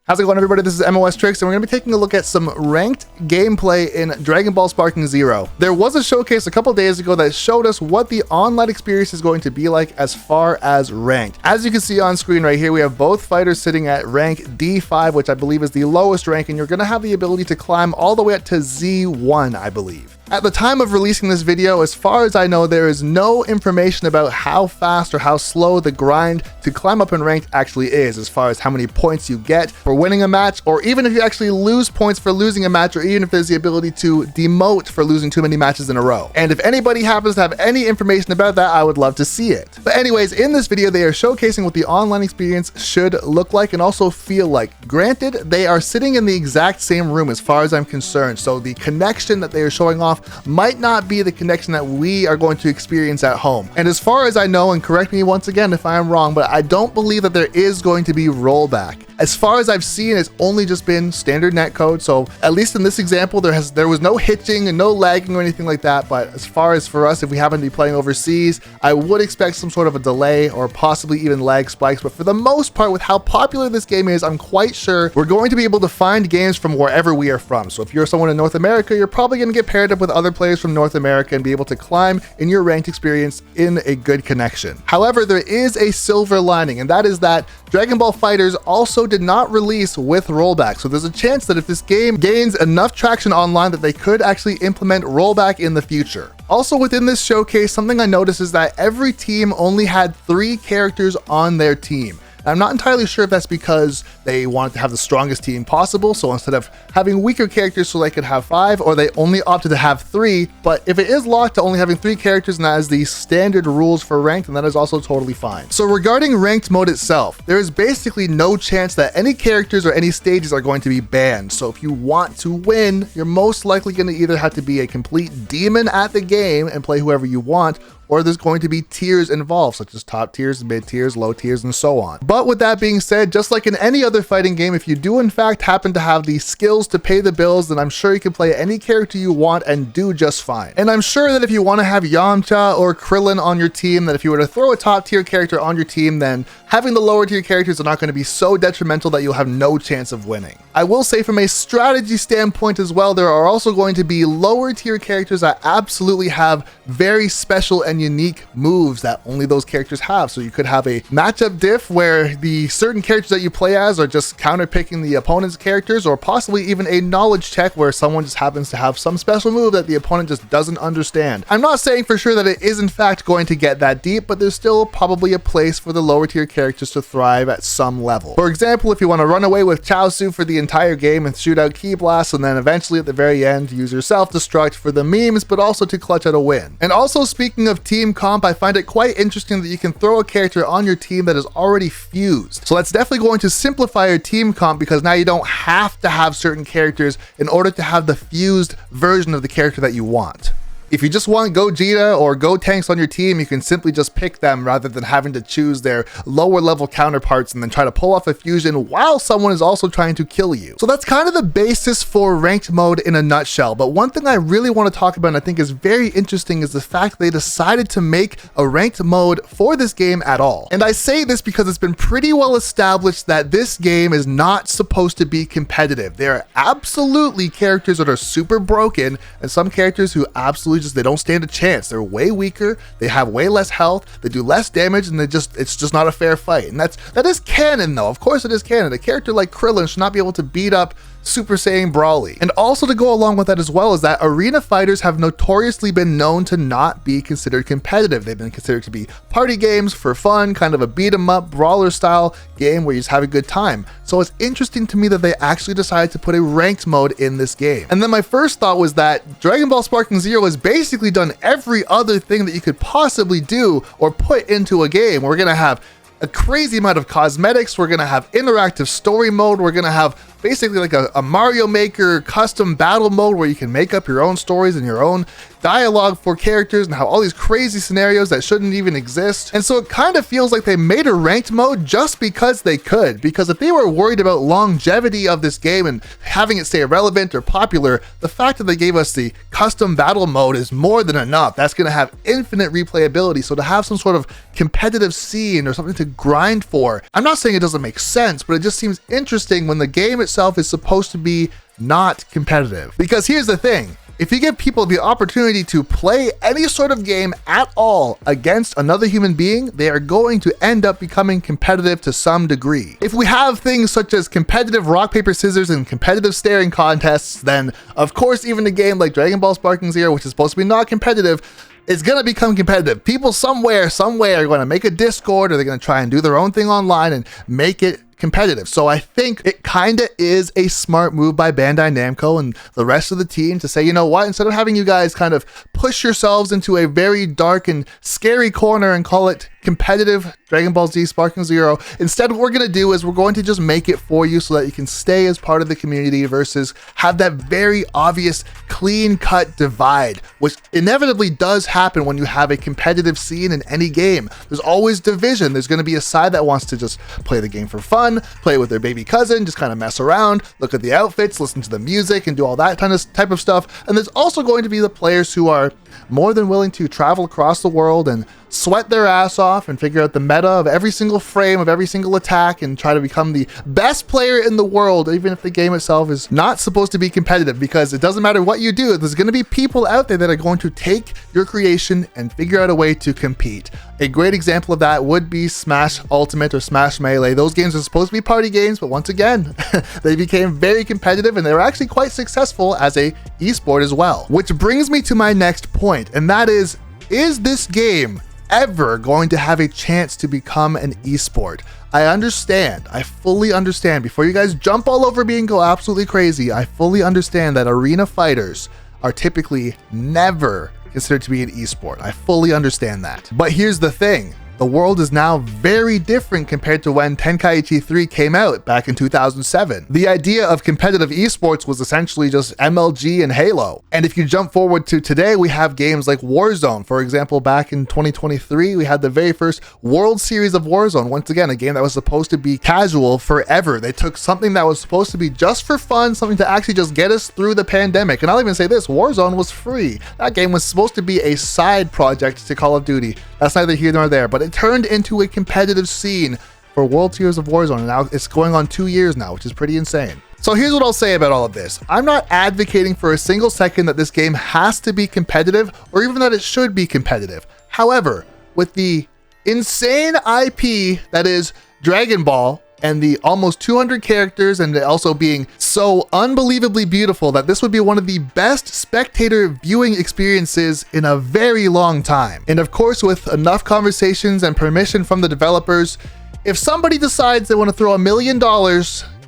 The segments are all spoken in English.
How's it going, everybody? This is MOS Tricks, and we're going to be taking a look at some ranked gameplay in Dragon Ball Sparking Zero. There was a showcase a couple days ago that showed us what the online experience is going to be like as far as ranked. As you can see on screen right here, we have both fighters sitting at rank D5, which I believe is the lowest rank, and you're going to have the ability to climb all the way up to Z1, I believe. At the time of releasing this video, as far as I know, there is no information about how fast or how slow the grind to climb up in ranked actually is, as far as how many points you get for winning a match, or even if you actually lose points for losing a match, or even if there's the ability to demote for losing too many matches in a row. And if anybody happens to have any information about that, I would love to see it. But anyways, in this video, they are showcasing what the online experience should look like and also feel like. Granted, they are sitting in the exact same room as far as I'm concerned, so the connection that they are showing off might not be the connection that we are going to experience at home. And as far as I know, and correct me once again if I am wrong, but I don't believe that there is going to be rollback. As far as I've seen, it's only just been standard netcode. So at least in this example, there was no hitching and no lagging or anything like that. But as far as for us, if we happen to be playing overseas, I would expect some sort of a delay or possibly even lag spikes. But for the most part, with how popular this game is, I'm quite sure we're going to be able to find games from wherever we are from. So if you're someone in North America, you're probably going to get paired up with other players from North America and be able to climb in your ranked experience in a good connection. However, there is a silver lining, and that is that Dragon Ball FighterZ also did not release with rollback. So there's a chance that if this game gains enough traction online that they could actually implement rollback in the future. Also within this showcase, something I noticed is that every team only had 3 characters on their team. I'm not entirely sure if that's because they wanted to have the strongest team possible, so instead of having weaker characters so they could have 5, or they only opted to have 3, but if it is locked to only having 3 characters and that is the standard rules for ranked, then that is also totally fine. So regarding ranked mode itself, there is basically no chance that any characters or any stages are going to be banned. So if you want to win, you're most likely going to either have to be a complete demon at the game and play whoever you want, or there's going to be tiers involved, such as top tiers, mid tiers, low tiers, and so on. But with that being said, just like in any other fighting game, if you do in fact happen to have the skills to pay the bills, then I'm sure you can play any character you want and do just fine. And I'm sure that if you want to have Yamcha or Krillin on your team, that if you were to throw a top tier character on your team, then having the lower tier characters are not going to be so detrimental that you'll have no chance of winning. I will say from a strategy standpoint as well, there are also going to be lower tier characters that absolutely have very special and unique moves that only those characters have. So you could have a matchup diff where the certain characters that you play as are just counter picking the opponent's characters, or possibly even a knowledge check where someone just happens to have some special move that the opponent just doesn't understand. I'm not saying for sure that it is in fact going to get that deep, but there's still probably a place for the lower tier characters to thrive at some level. For example, if you want to run away with Chaozu for the entire game and shoot out Ki Blasts, and then eventually at the very end use your self-destruct for the memes, but also to clutch out a win. And also, speaking of team comp, I find it quite interesting that you can throw a character on your team that is already fused. So that's definitely going to simplify your team comp, because now you don't have to have certain characters in order to have the fused version of the character that you want. If you just want Gogeta or Gotenks on your team, you can simply just pick them rather than having to choose their lower level counterparts and then try to pull off a fusion while someone is also trying to kill you. So that's kind of the basis for ranked mode in a nutshell. But one thing I really want to talk about, and I think is very interesting, is the fact they decided to make a ranked mode for this game at all. And I say this because it's been pretty well established that this game is not supposed to be competitive. There are absolutely characters that are super broken, and some characters who absolutely they don't stand a chance. They're way weaker, they have way less health, they do less damage, and it's just not a fair fight. And that is canon though. Of course it is canon. A character like Krillin should not be able to beat up Super Saiyan Brawly. And also to go along with that as well is that arena fighters have notoriously been known to not be considered competitive. They've been considered to be party games for fun, kind of a beat 'em up brawler style game where you just have a good time. So it's interesting to me that they actually decided to put a ranked mode in this game. And then my first thought was that Dragon Ball Sparking Zero has basically done every other thing that you could possibly do or put into a game. We're gonna have a crazy amount of cosmetics, we're gonna have interactive story mode, we're gonna have basically like a Mario Maker custom battle mode where you can make up your own stories and your own dialogue for characters and have all these crazy scenarios that shouldn't even exist. And so it kind of feels like they made a ranked mode just because they could, because if they were worried about longevity of this game and having it stay relevant or popular, the fact that they gave us the custom battle mode is more than enough. That's going to have infinite replayability. So to have some sort of competitive scene or something to grind for, I'm not saying it doesn't make sense, but it just seems interesting when the game itself is supposed to be not competitive. Because here's the thing, if you give people the opportunity to play any sort of game at all against another human being, they are going to end up becoming competitive to some degree. If we have things such as competitive rock, paper, scissors and competitive staring contests, then of course even a game like Dragon Ball Sparking Zero, which is supposed to be not competitive, it's going to become competitive. People somewhere, some way are going to make a Discord, or they're going to try and do their own thing online and make it competitive. So I think it kind of is a smart move by Bandai Namco and the rest of the team to say, you know what, instead of having you guys kind of push yourselves into a very dark and scary corner and call it competitive Dragon Ball Z Sparking Zero, instead what we're going to do is we're going to just make it for you so that you can stay as part of the community versus have that very obvious clean cut divide, which inevitably does happen when you have a competitive scene in any game. There's always division. There's going to be a side that wants to just play the game for fun, play with their baby cousin, just kind of mess around, look at the outfits, listen to the music and do all that type of stuff. And there's also going to be the players who are more than willing to travel across the world and sweat their ass off and figure out the meta of every single frame of every single attack and try to become the best player in the world, even if the game itself is not supposed to be competitive, because it doesn't matter what you do, there's going to be people out there that are going to take your creation and figure out a way to compete. A great example of that would be Smash Ultimate or Smash Melee. Those games are supposed to be party games, but once again, they became very competitive and they were actually quite successful as a esport as well. Which brings me to my next point, and that is this game ever going to have a chance to become an esport? I fully understand, before you guys jump all over me and go absolutely crazy, I fully understand that arena fighters are typically never considered to be an esport. I fully understand that. But here's the thing. The world is now very different compared to when Tenkaichi 3 came out back in 2007. The idea of competitive esports was essentially just MLG and Halo. And if you jump forward to today, we have games like Warzone. For example, back in 2023, we had the very first World Series of Warzone. Once again, a game that was supposed to be casual forever. They took something that was supposed to be just for fun, something to actually just get us through the pandemic. And I'll even say this, Warzone was free. That game was supposed to be a side project to Call of Duty. That's neither here nor there, but it turned into a competitive scene for World Series of Warzone, and now it's going on 2 years now, which is pretty insane. So here's what I'll say about all of this. I'm not advocating for a single second that this game has to be competitive or even that it should be competitive. However, with the insane IP that is Dragon Ball and the almost 200 characters, and also being so unbelievably beautiful, that this would be one of the best spectator viewing experiences in a very long time. And of course, with enough conversations and permission from the developers, if somebody decides they want to throw $1 million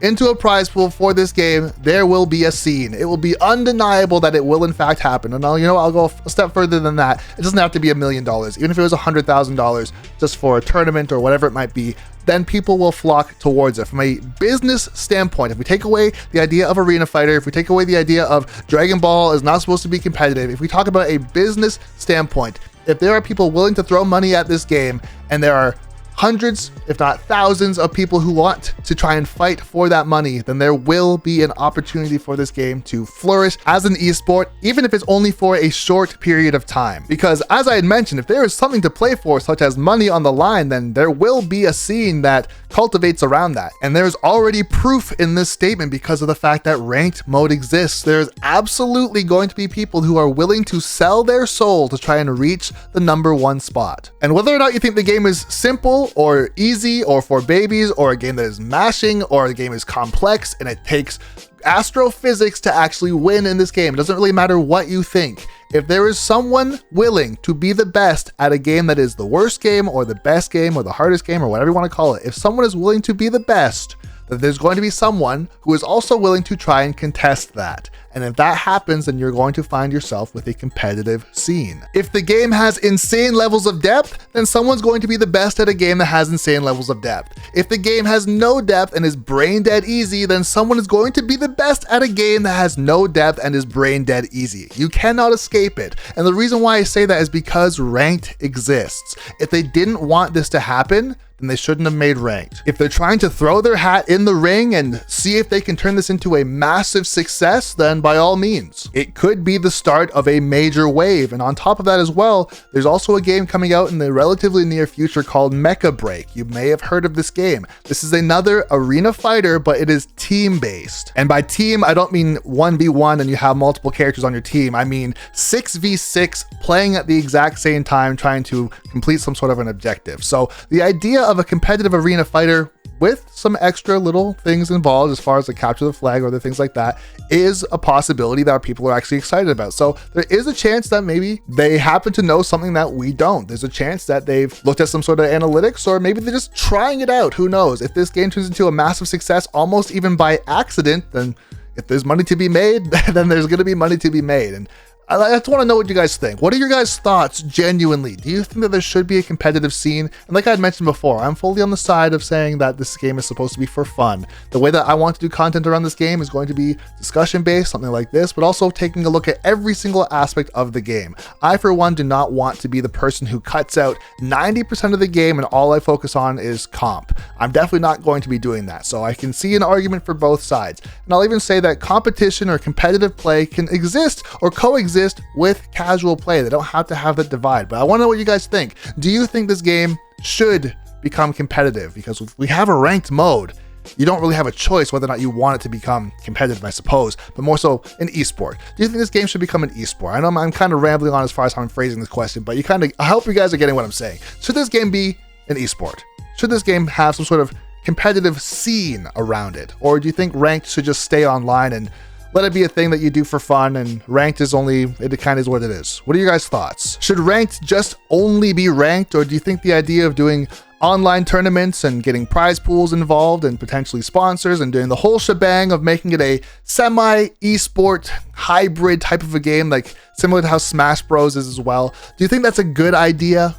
into a prize pool for this game, there will be a scene. It will be undeniable that it will in fact happen. And I'll go a step further than that. It doesn't have to be $1 million. Even if it was $100,000 just for a tournament or whatever it might be, then people will flock towards it. From a business standpoint, if we take away the idea of arena fighter, if we take away the idea of Dragon Ball is not supposed to be competitive, if we talk about a business standpoint, if there are people willing to throw money at this game, and there are hundreds, if not thousands of people who want to try and fight for that money, then there will be an opportunity for this game to flourish as an esport, even if it's only for a short period of time. Because as I had mentioned, if there is something to play for, such as money on the line, then there will be a scene that cultivates around that. And there's already proof in this statement because of the fact that ranked mode exists. There's absolutely going to be people who are willing to sell their soul to try and reach the #1 spot. And whether or not you think the game is simple or easy or for babies, or a game that is mashing, or the game is complex and it takes astrophysics to actually win in this game, it doesn't really matter what you think. If there is someone willing to be the best at a game that is the worst game or the best game or the hardest game or whatever you want to call it, if someone is willing to be the best, that there's going to be someone who is also willing to try and contest that. And if that happens, then you're going to find yourself with a competitive scene. If the game has insane levels of depth, then someone's going to be the best at a game that has insane levels of depth. If the game has no depth and is brain dead easy, then someone is going to be the best at a game that has no depth and is brain dead easy. You cannot escape it. And the reason why I say that is because ranked exists. If they didn't want this to happen, then they shouldn't have made ranked. If they're trying to throw their hat in the ring and see if they can turn this into a massive success, then by all means. It could be the start of a major wave. And on top of that as well, there's also a game coming out in the relatively near future called Mecha Break. You may have heard of this game. This is another arena fighter, but it is team-based. And by team, I don't mean 1v1 and you have multiple characters on your team. I mean 6v6 playing at the exact same time, trying to complete some sort of an objective. So the idea of a competitive arena fighter with some extra little things involved as far as the capture the flag or other things like that is a possibility that people are actually excited about. So there is a chance that maybe they happen to know something that we don't. There's a chance that they've looked at some sort of analytics, or maybe they're just trying it out. Who knows? If this game turns into a massive success almost even by accident, then if there's money to be made, then there's going to be money to be made. And I just want to know what you guys think. What are your guys' thoughts genuinely? Do you think that there should be a competitive scene? And like I had mentioned before, I'm fully on the side of saying that this game is supposed to be for fun. The way that I want to do content around this game is going to be discussion based, something like this, but also taking a look at every single aspect of the game. I, for one, do not want to be the person who cuts out 90% of the game and all I focus on is comp. I'm definitely not going to be doing that. So I can see an argument for both sides. And I'll even say that competition or competitive play can exist or coexist with casual play. They don't have to have that divide, but I want to know what you guys think. Do you think this game should become competitive? Because if we have a ranked mode, you don't really have a choice whether or not you want it to become competitive, I suppose, but more so an esport. Do you think this game should become an esport? I know I'm kind of rambling on as far as how I'm phrasing this question, but I hope you guys are getting what I'm saying. Should this game be an esport? Should this game have some sort of competitive scene around it? Or do you think ranked should just stay online and let it be a thing that you do for fun, and ranked is only, it kind of is what it is? What are your guys' thoughts? Should ranked just only be ranked, or do you think the idea of doing online tournaments and getting prize pools involved and potentially sponsors and doing the whole shebang of making it a semi-esport hybrid type of a game, like similar to how Smash Bros is as well, do you think that's a good idea?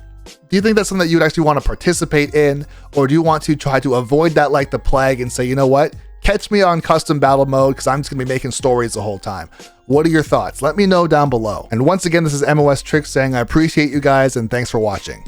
Do you think that's something that you'd actually want to participate in, or do you want to try to avoid that like the plague and say, you know what? Catch me on custom battle mode because I'm just going to be making stories the whole time. What are your thoughts? Let me know down below. And once again, this is MOS Tricks saying I appreciate you guys and thanks for watching.